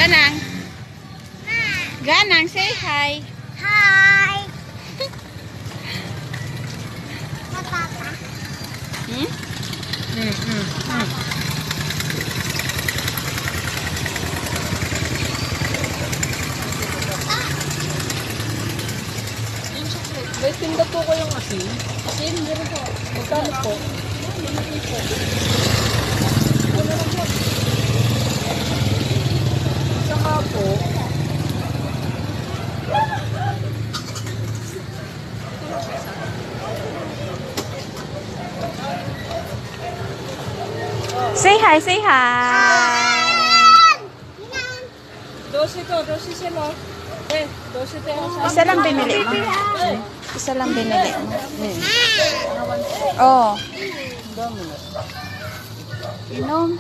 Ganang. Ganang, say hi. Hi! Papa. Hmm? May tinda po kayong asin? Asin, meron po. Magkano po? Ano lang po? Saka po, Say hi, say hi. 12 to, 12 sila. 12 tayo sa Isa lang binili mo. Isa lang binili mo. Oh. dami na. Inom.